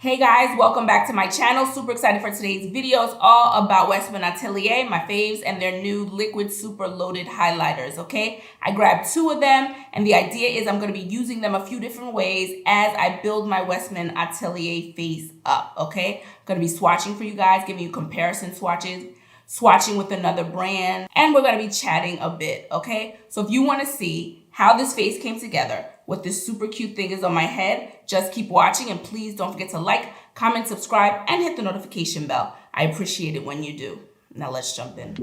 Hey guys, welcome back to my channel. Super excited for today's video. It's all about Westman Atelier, my faves, and their new liquid super loaded highlighters, okay? I grabbed 2 of them, and the idea is I'm gonna be using them a few different ways as I build my Westman Atelier face up, okay? I'm gonna be swatching for you guys, giving you comparison swatches, swatching with another brand, and we're gonna be chatting a bit, okay? So if you wanna see how this face came together, what this super cute thing is on my head, just keep watching, and please don't forget to like, comment, subscribe, and hit the notification bell. I appreciate it when you do. Now let's jump in.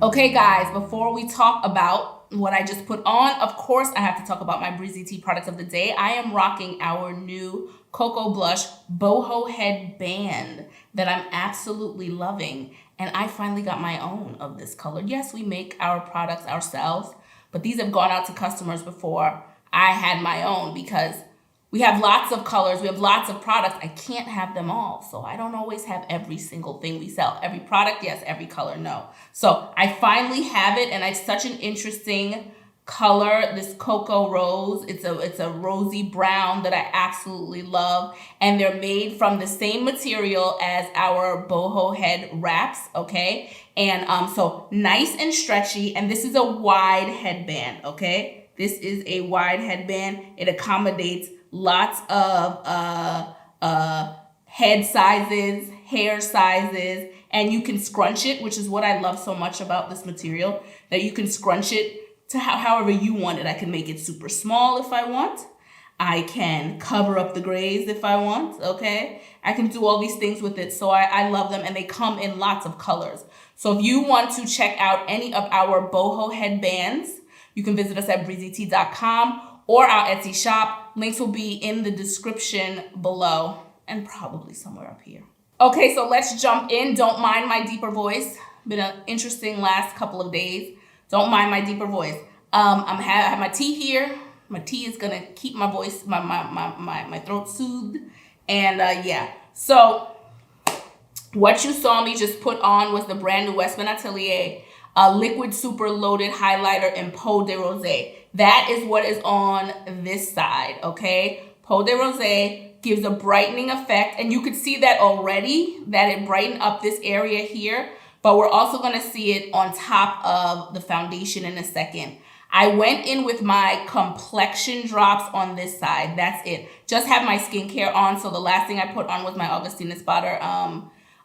Okay guys, before we talk about what I just put on, of course I have to talk about my Breezy Tee product of the day. I am rocking our new Cocoa Blush Boho Headband that I'm absolutely loving. And I finally got my own of this color. Yes, we make our products ourselves, but these have gone out to customers before I had my own because we have lots of colors, we have lots of products. I can't have them all, so I don't always have every single thing we sell. Every product, yes, every color, no. So I finally have it, and it's such an interesting color, this cocoa rose. It's a rosy brown that I absolutely love, and they're made from the same material as our boho head wraps, okay? And so nice and stretchy, and this is a wide headband, okay? This is a wide headband. It accommodates lots of head sizes, hair sizes, and you can scrunch it, which is what I love so much about this material, that you can scrunch it to however you want it. I can make it super small if I want. I can cover up the grays if I want, okay? I can do all these things with it, so I love them, and they come in lots of colors. So if you want to check out any of our boho headbands, you can visit us at breezytee.com or our Etsy shop. Links will be in the description below and probably somewhere up here. Okay, so let's jump in. Don't mind my deeper voice. Been an interesting last couple of days. Don't mind my deeper voice. I have my tea here. My tea is gonna keep my voice, my throat soothed. And yeah, so what you saw me just put on was the brand new Westman Atelier liquid super loaded highlighter in Peau de Rosé. That is what is on this side, okay? Peau de Rosé gives a brightening effect, and you could see that already, that it brightened up this area here, but we're also gonna see it on top of the foundation in a second. I went in with my Complexion drops on this side. That's it. Just have my skincare on, so the last thing I put on was my Augustina Spotter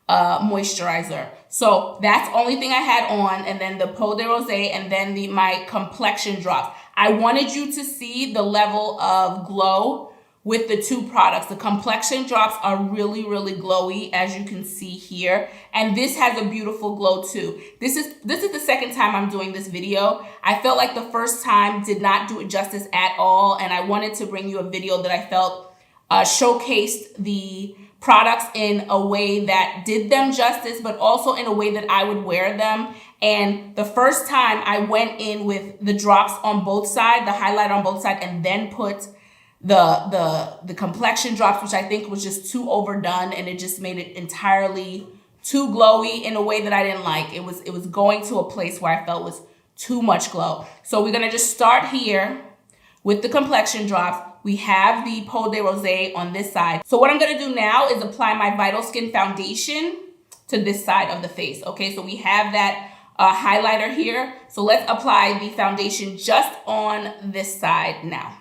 moisturizer. So that's the only thing I had on, and then the Peau de Rosé, and then my Complexion drops. I wanted you to see the level of glow with the 2 products. The Complexion drops are really, really glowy, as you can see here. And this has a beautiful glow too. This is the second time I'm doing this video. I felt like the first time did not do it justice at all, and I wanted to bring you a video that I felt showcased the products in a way that did them justice, but also in a way that I would wear them. And the first time I went in with the drops on both sides, the highlight on both sides, and then put the complexion drops, which I think was just too overdone, and it just made it entirely too glowy in a way that I didn't like. It was going to a place where I felt was too much glow. So we're gonna just start here with the complexion drops. We have the Peau de Rosé on this side. So what I'm gonna do now is apply my Vital Skin foundation to this side of the face. Okay, so we have that highlighter here. So let's apply the foundation just on this side now.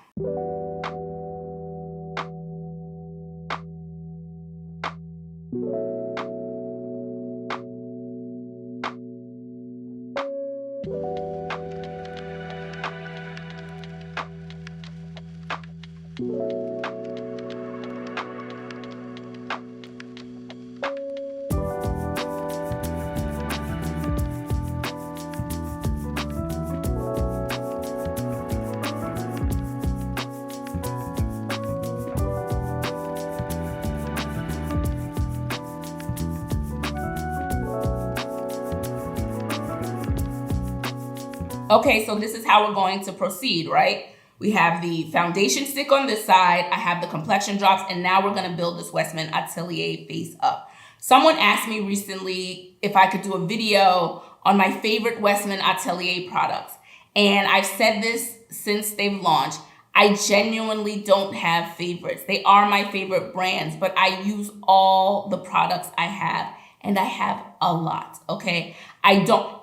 Okay, so this is how we're going to proceed, right? We have the foundation stick on this side, I have the complexion drops, and now we're gonna build this Westman Atelier face up. Someone asked me recently if I could do a video on my favorite Westman Atelier products. And I've said this since they've launched. I genuinely don't have favorites. They are my favorite brands, but I use all the products I have, and I have a lot, okay?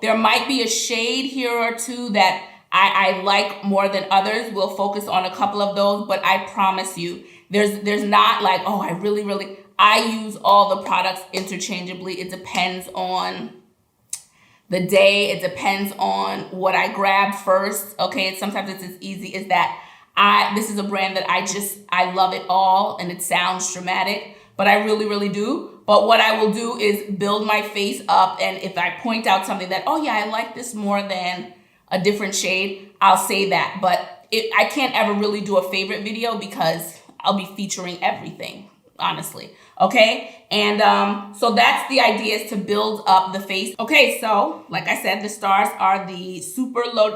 There might be a shade here or two that I like more than others. We'll focus on a couple of those, but I promise you, there's not like, oh, I use all the products interchangeably. It depends on the day. It depends on what I grab first, okay? And sometimes it's as easy as that. This is a brand that I love it all, and it sounds dramatic, but I really, really do. But what I will do is build my face up, and if I point out something that, oh yeah, I like this more than a different shade, I'll say that. But I can't ever really do a favorite video because I'll be featuring everything, honestly, okay? And so that's the idea, is to build up the face. Okay, so like I said, the stars are the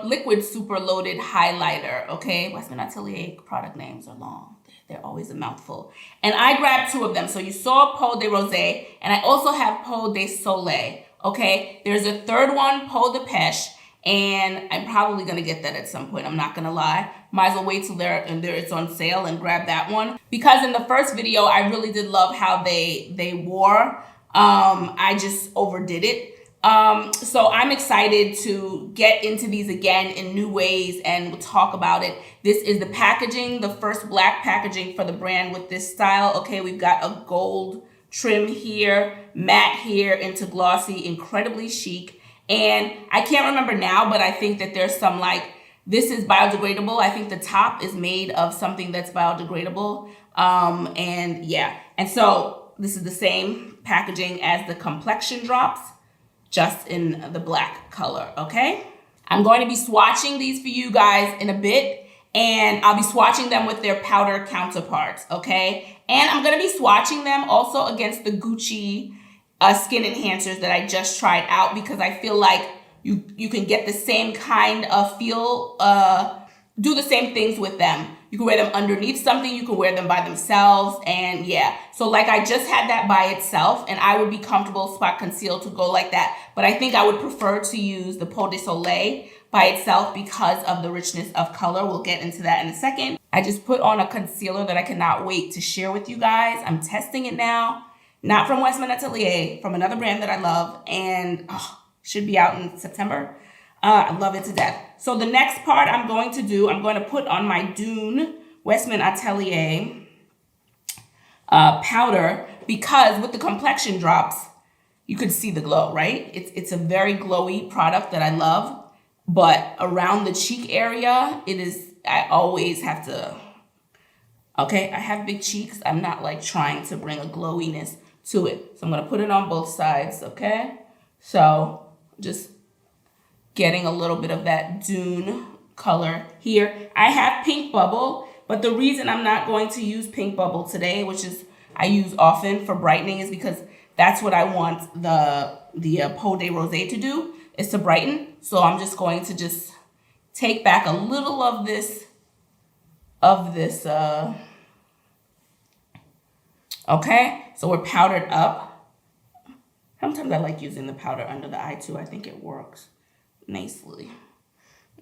liquid super loaded highlighter, okay? Westman Atelier product names are long. They're always a mouthful. And I grabbed two of them. So you saw Peau de Rosé, and I also have Peau de Soleil, okay? There's a third one, Peau de Pêche, and I'm probably gonna get that at some point, I'm not gonna lie. Might as well wait till it's on sale and grab that one. Because in the first video, I really did love how they wore. I just overdid it. So I'm excited to get into these again in new ways, and we'll talk about it. This is the packaging, the first black packaging for the brand with this style. Okay, we've got a gold trim here, matte here into glossy, incredibly chic. And I can't remember now, but I think that there's some this is biodegradable. I think the top is made of something that's biodegradable. And yeah, and so this is the same packaging as the complexion drops, just in the black color, okay? I'm going to be swatching these for you guys in a bit, and I'll be swatching them with their powder counterparts, okay? And I'm gonna be swatching them also against the Gucci skin enhancers that I just tried out, because I feel like you can get the same kind of feel, do the same things with them. You can wear them underneath something, you can wear them by themselves, and yeah. So like I just had that by itself, and I would be comfortable spot conceal to go like that, but I think I would prefer to use the Peau de Soleil by itself because of the richness of color. We'll get into that in a second. I just put on a concealer that I cannot wait to share with you guys. I'm testing it now, not from Westman Atelier, from another brand that I love, and should be out in September. I love it to death. So the next part I'm going to put on my Dune Westman Atelier powder, because with the complexion drops, you could see the glow, right? It's a very glowy product that I love, but around the cheek area, I always have to, okay, I have big cheeks. I'm not like trying to bring a glowiness to it. So I'm gonna put it on both sides, okay? So just getting a little bit of that Dune color here. I have Pink Bubble, but the reason I'm not going to use Pink Bubble today, which is I use often for brightening, is because that's what I want the Peau de Rosé to do, is to brighten. So I'm just going to take back a little of this of this. Okay, so we're powdered up. Sometimes I like using the powder under the eye too. I think it works nicely.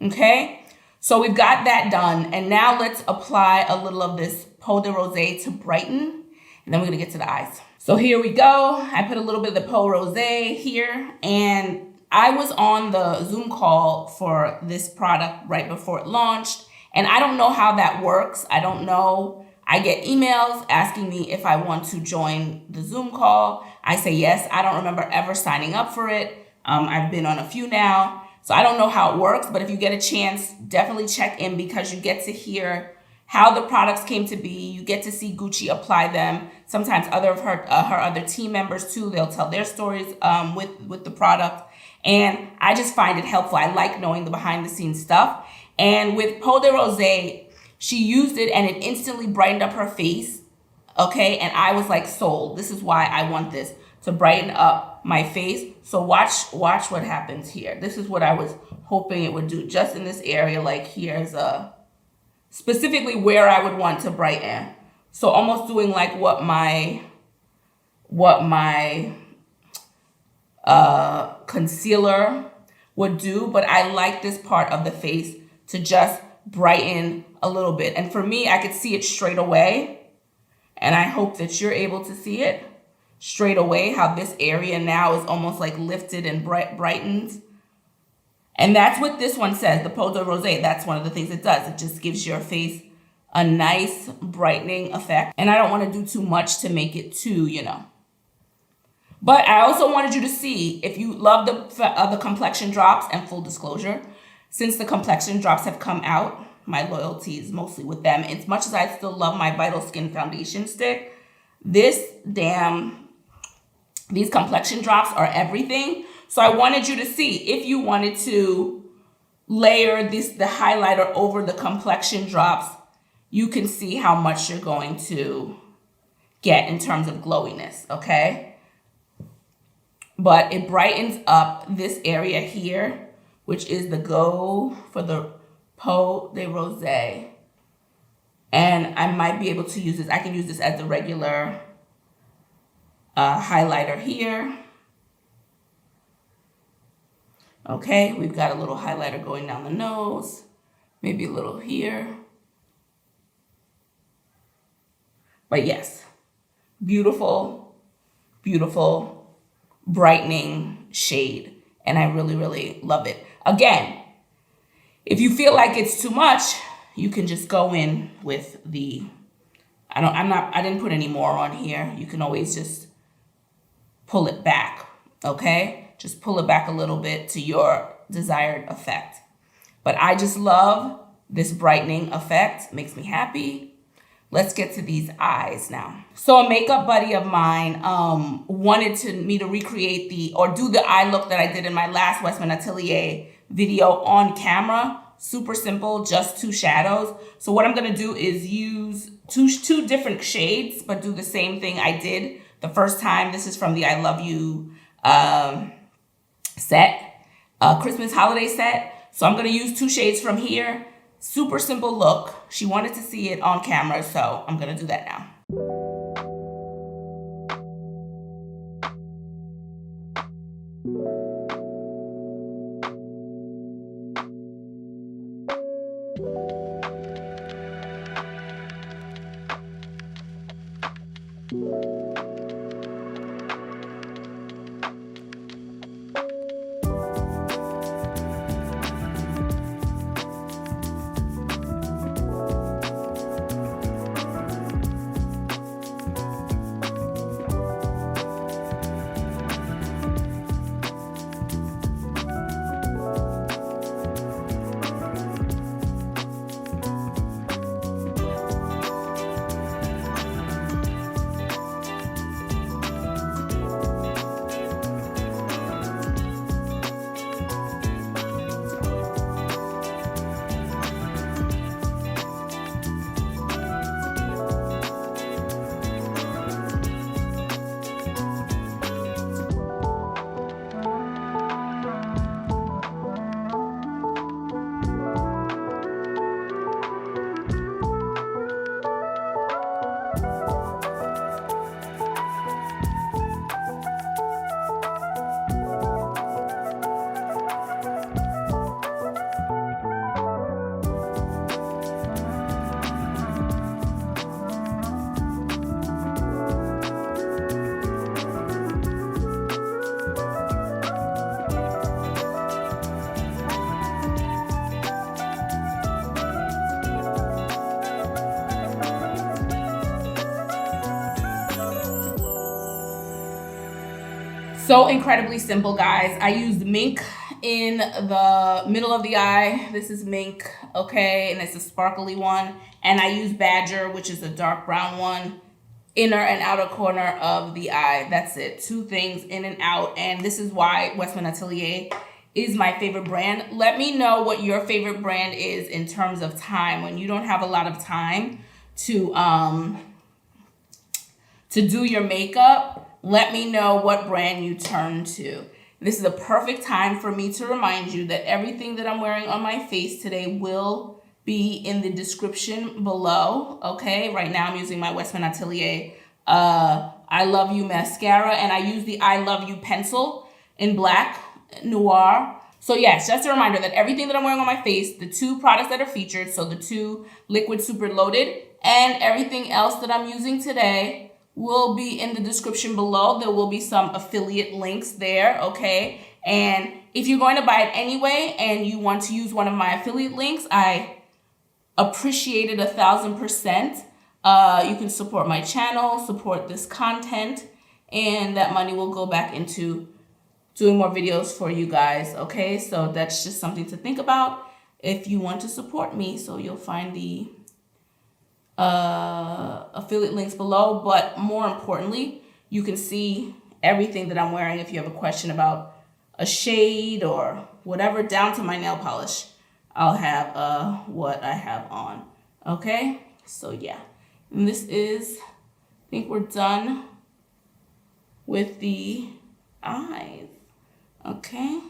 Okay, so we've got that done. And now let's apply a little of this Peau de Rosé to brighten. And then we're gonna get to the eyes. So here we go. I put a little bit of the Peau Rosé here, and I was on the Zoom call for this product right before it launched, and I don't know how that works. I don't know. I get emails asking me if I want to join the Zoom call. I say yes. I don't remember ever signing up for it. I've been on a few now, so I don't know how it works, but if you get a chance, definitely check in because you get to hear how the products came to be. You get to see Gucci apply them. Sometimes other of her other team members too, they'll tell their stories with the product. And I just find it helpful. I like knowing the behind the scenes stuff. And with Peau de Rosé, she used it and it instantly brightened up her face. Okay, and I was like sold. This is why I want this to brighten up my face. So watch what happens here. This is what I was hoping it would do just in this area. Like here's specifically where I would want to brighten. So almost doing like what my concealer would do, but I like this part of the face to just brighten a little bit. And for me, I could see it straight away. And I hope that you're able to see it straight away, how this area now is almost like lifted and brightened. And that's what this one says, the Peau de Rosé. That's one of the things it does. It just gives your face a nice brightening effect. And I don't want to do too much to make it too, But I also wanted you to see, if you love the complexion drops, and full disclosure, since the complexion drops have come out, my loyalty is mostly with them. As much as I still love my Vital Skin Foundation stick, these complexion drops are everything. So I wanted you to see if you wanted to layer the highlighter over the complexion drops, you can see how much you're going to get in terms of glowiness, okay? But it brightens up this area here, which is the go for the Peau de Rosé. And I might be able to use this. I can use this as the regular highlighter here. Okay, we've got a little highlighter going down the nose, maybe a little here. But yes, beautiful, beautiful, brightening shade. And I really, really love it. Again, if you feel like it's too much, you can just go in with I didn't put any more on here. You can always just pull it back, okay? Just pull it back a little bit to your desired effect. But I just love this brightening effect. Makes me happy. Let's get to these eyes now. So a makeup buddy of mine wanted me to recreate do the eye look that I did in my last Westman Atelier video on camera. Super simple, just 2 shadows. So what I'm gonna do is use two different shades, but do the same thing I did the first time. This is from the I Love You set, Christmas holiday set. So I'm gonna use 2 shades from here. Super simple look. She wanted to see it on camera, so I'm gonna do that now. So incredibly simple, guys. I used Mink in the middle of the eye. This is Mink, okay, and it's a sparkly one. And I use Badger, which is a dark brown one, inner and outer corner of the eye. That's it. 2 things in and out. And this is why Westman Atelier is my favorite brand. Let me know what your favorite brand is in terms of time. When you don't have a lot of time to do your makeup, let me know what brand you turn to. This is a perfect time for me to remind you that everything that I'm wearing on my face today will be in the description below, okay? Right now I'm using my Westman Atelier I Love You mascara, and I use the I Love You pencil in black, Noir. So yes, just a reminder that everything that I'm wearing on my face, the 2 products that are featured, so the 2 liquid super loaded, and everything else that I'm using today will be in the description below. There will be some affiliate links there, okay? And if you're going to buy it anyway and you want to use one of my affiliate links, I appreciate it 1,000%. You can support my channel, support this content, and that money will go back into doing more videos for you guys, okay? So that's just something to think about if you want to support me. So you'll find the affiliate links below, but more importantly, you can see everything that I'm wearing. If you have a question about a shade or whatever, down to my nail polish, I'll have what I have on, okay? So yeah, and this is, I think we're done with the eyes, okay?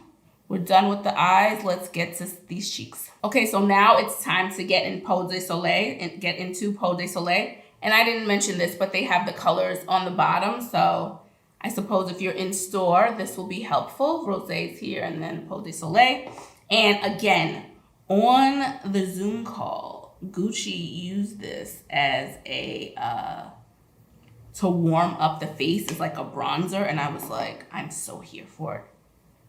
We're done with the eyes. Let's get to these cheeks. Okay, so now it's time to get in Peau de Soleil and get into Peau de Soleil. And I didn't mention this, but they have the colors on the bottom. So I suppose if you're in store, this will be helpful. Rosé's here and then Peau de Soleil. And again, on the Zoom call, Gucci used this as a, to warm up the face. It's like a bronzer. And I was like, I'm so here for it.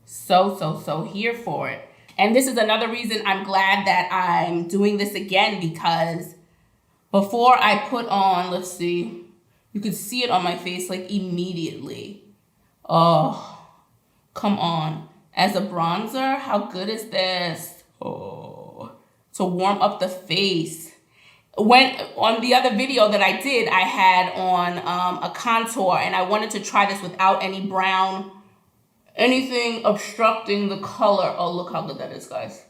So here for it. And this is another reason I'm glad that I'm doing this again, because before I put on, let's see, you can see it on my face like immediately. Oh, come on. As a bronzer, how good is this? Oh, to warm up the face. When on the other video that I did, I had on a contour, and I wanted to try this without any brown, anything obstructing the color. Oh, look how good that is, guys.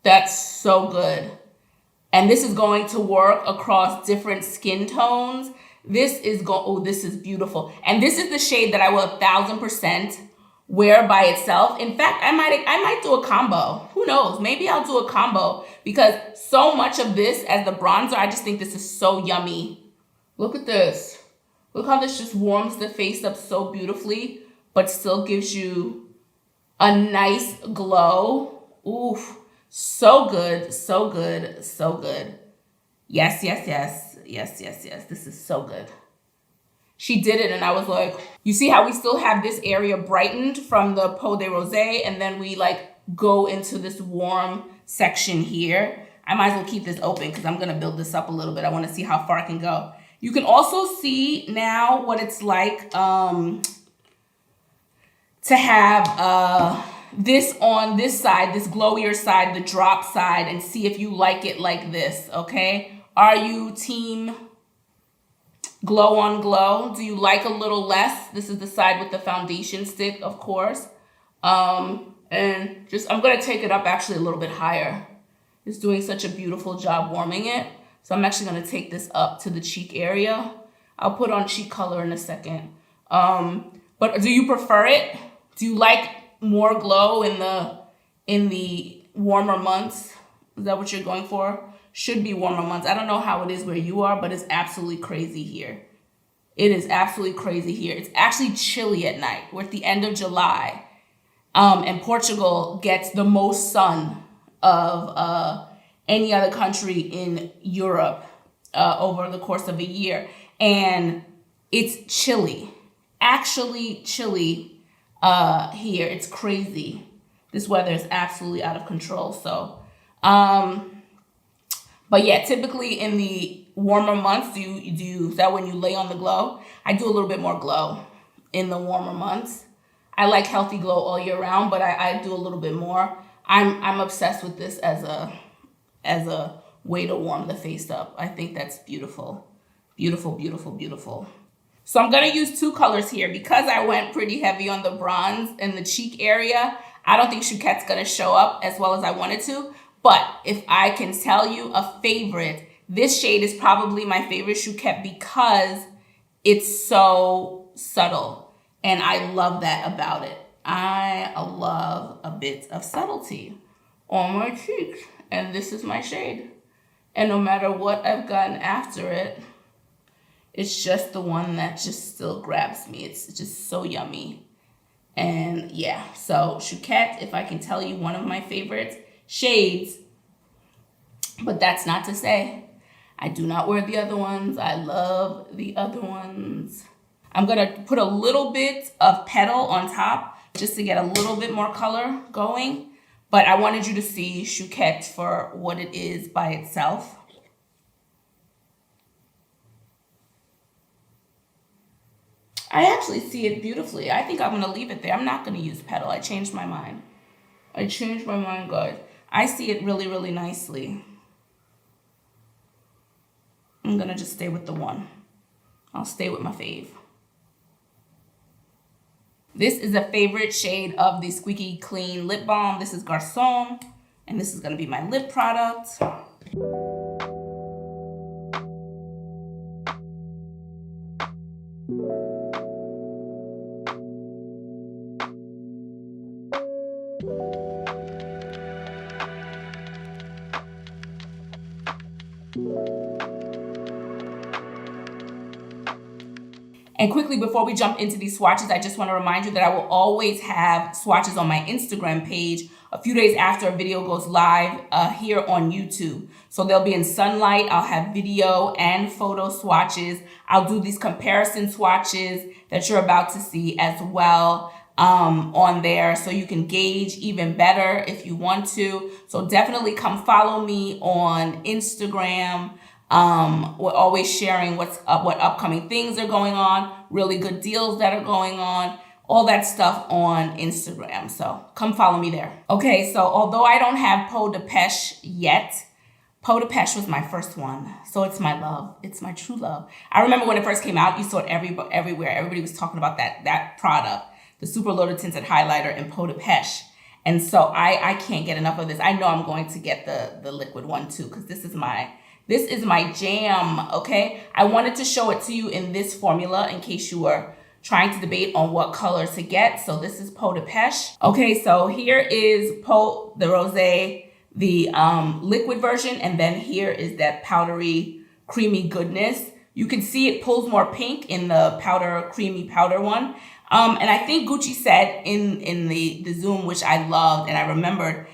That's so good. And this is going to work across different skin tones. This is this is beautiful. And this is the shade that I will 1,000% wear by itself. In fact, I might do a combo. Who knows? Maybe I'll do a combo, because so much of this as the bronzer, I just think this is so yummy. Look at this. Look how this just warms the face up so beautifully, but still gives you a nice glow. Oof, so good, so good, so good. Yes. This is so good. She did it, and I was like, you see how we still have this area brightened from the Peau de Rosé, and then we like go into this warm section here. I might as well keep this open because I'm gonna build this up a little bit. I wanna see how far I can go. You can also see now what it's like to have this on this side, this glowier side, the drop side, and see if you like it like this, okay? Are you team glow on glow? Do you like a little less? This is the side with the foundation stick, of course. And just, I'm gonna take it up actually a little bit higher. It's doing such a beautiful job warming it. So I'm actually gonna take this up to the cheek area. I'll put on cheek color in a second. But do you prefer it? Do you like more glow in the warmer months? Is that what you're going for? Should be warmer months. I don't know how it is where you are, but it's absolutely crazy here. It is absolutely crazy here. It's actually chilly at night. We're at the end of July. And Portugal gets the most sun of any other country in Europe over the course of a year. And it's chilly. Actually chilly. Here, it's crazy. This weather is absolutely out of control. So, but yeah, typically in the warmer months, is that when you lay on the glow? I do a little bit more glow in the warmer months. I like healthy glow all year round, but I do a little bit more. I'm obsessed with this as a way to warm the face up. I think that's beautiful. Beautiful, beautiful, beautiful. So I'm going to use 2 colors here because I went pretty heavy on the bronze in the cheek area. I don't think Chouchette's going to show up as well as I wanted to. But if I can tell you a favorite, this shade is probably my favorite Chouchette because it's so subtle. And I love that about it. I love a bit of subtlety on my cheeks. And this is my shade. And no matter what I've gotten after it, it's just the one that just still grabs me. It's just so yummy. And yeah, so Chouchette, if I can tell you one of my favorite shades, but that's not to say I do not wear the other ones. I love the other ones. I'm gonna put a little bit of petal on top just to get a little bit more color going. But I wanted you to see Chouchette for what it is by itself. I actually see it beautifully. I think I'm going to leave it there. I'm not going to use petal. I changed my mind. I changed my mind, guys. I see it really, really nicely. I'm going to just stay with the one. I'll stay with my fave. This is a favorite shade of the Squeaky Clean Lip Balm. This is Garconne, and this is going to be my lip product. And quickly, before we jump into these swatches, I just want to remind you that I will always have swatches on my Instagram page a few days after a video goes live here on YouTube. So they'll be in sunlight. I'll have video and photo swatches. I'll do these comparison swatches that you're about to see as well on there, so you can gauge even better if you want to. So definitely come follow me on Instagram. We're always sharing what upcoming things are going on, really good deals that are going on, all that stuff on Instagram. So come follow me there. Okay, so although I don't have Peau de Pêche yet, Peau de Pêche was my first one. So it's my love. It's my true love. I remember when it first came out, you saw it everywhere. Everybody was talking about that product, the Super Loaded Tinted Highlighter in Peau de Pêche. And so I can't get enough of this. I know I'm going to get the liquid one too, because this is my jam, okay? I wanted to show it to you in this formula in case you were trying to debate on what color to get. So this is Peau de Pêche. Okay, so here is Peau de Rosé, the liquid version, and then here is that powdery, creamy goodness. You can see it pulls more pink in the creamy powder one. And I think Gucci said in the Zoom, which I loved and I remembered,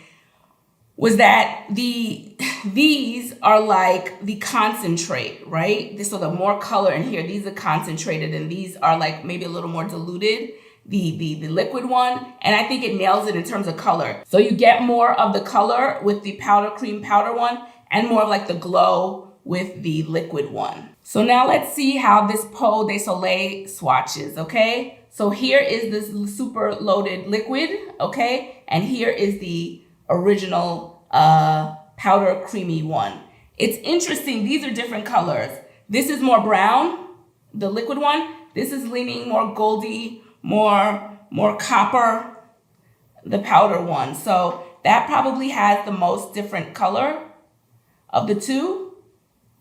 was that these are like the concentrate, right? So the more color in here, these are concentrated, and these are like maybe a little more diluted, the liquid one. And I think it nails it in terms of color. So you get more of the color with the cream powder one, and more of like the glow with the liquid one. So now let's see how this Peau de Soleil swatches, okay? So here is this super loaded liquid, okay? And here is the original powder creamy one. It's interesting, these are different colors. This is more brown, the liquid one. This is leaning more goldy, more copper, the powder one. So that probably has the most different color of the two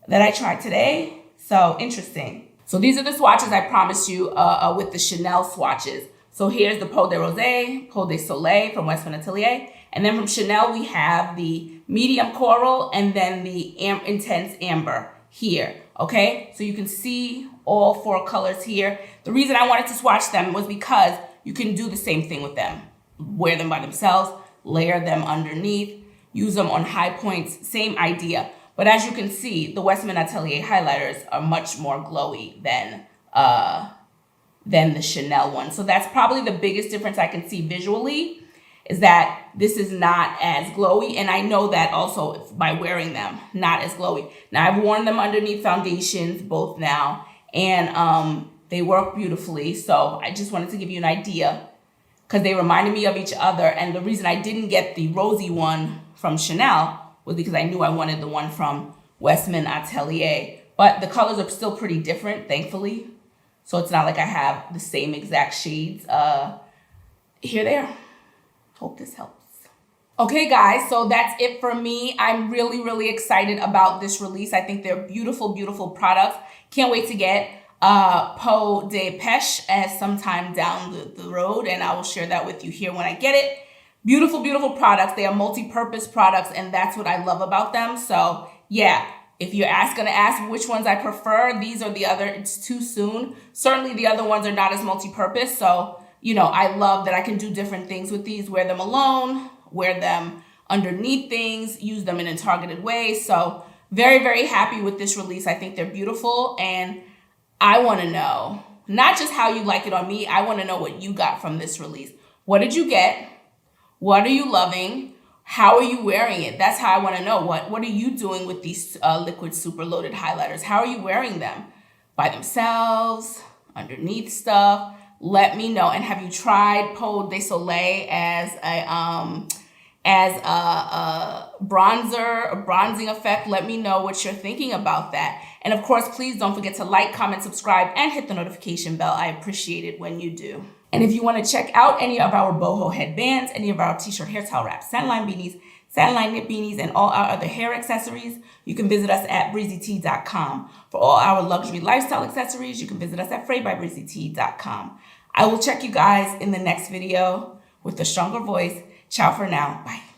that I tried today. So interesting. So these are the swatches I promised you with the Chanel swatches. So here's the Peau de Rosé, Peau de Soleil from Westman Atelier. And then from Chanel, we have the medium coral and then the intense amber here, okay? So you can see all 4 colors here. The reason I wanted to swatch them was because you can do the same thing with them. Wear them by themselves, layer them underneath, use them on high points, same idea. But as you can see, the Westman Atelier highlighters are much more glowy than the Chanel one. So that's probably the biggest difference I can see visually, is that this is not as glowy. And I know that also by wearing them, not as glowy. Now I've worn them underneath foundations both now, and they work beautifully. So I just wanted to give you an idea because they reminded me of each other. And the reason I didn't get the rosy one from Chanel was because I knew I wanted the one from Westman Atelier. But the colors are still pretty different, thankfully. So it's not like I have the same exact shades. Here they are. Hope this helps. Okay, guys, so that's it for me. I'm really, really excited about this release. I think they're beautiful, beautiful products. Can't wait to get Peau de Pêche as sometime down the road, and I will share that with you here when I get it. Beautiful, beautiful products. They are multi-purpose products, and that's what I love about them. So, yeah, if you're gonna ask which ones I prefer, these or the other, it's too soon. Certainly the other ones are not as multi-purpose, so, you know, I love that I can do different things with these. Wear them alone, wear them underneath things, use them in a targeted way. So very, very happy with this release. I think they're beautiful, and I want to know not just how you like it on me. I want to know what you got from this release. What did you get? What are you loving? How are you wearing it? That's how I want to know. What are you doing with these liquid super loaded highlighters? How are you wearing them? By themselves, underneath stuff? Let me know. And have you tried Peau de Soleil as a bronzer, a bronzing effect? Let me know what you're thinking about that. And of course, please don't forget to like, comment, subscribe, and hit the notification bell. I appreciate it when you do. And if you want to check out any of our boho headbands, any of our t-shirt hair towel wraps, satin beanies, satin knit beanies, and all our other hair accessories, you can visit us at breezytee.com. For all our luxury lifestyle accessories, you can visit us at freybybreezytee.com. I will check you guys in the next video with a stronger voice. Ciao for now. Bye.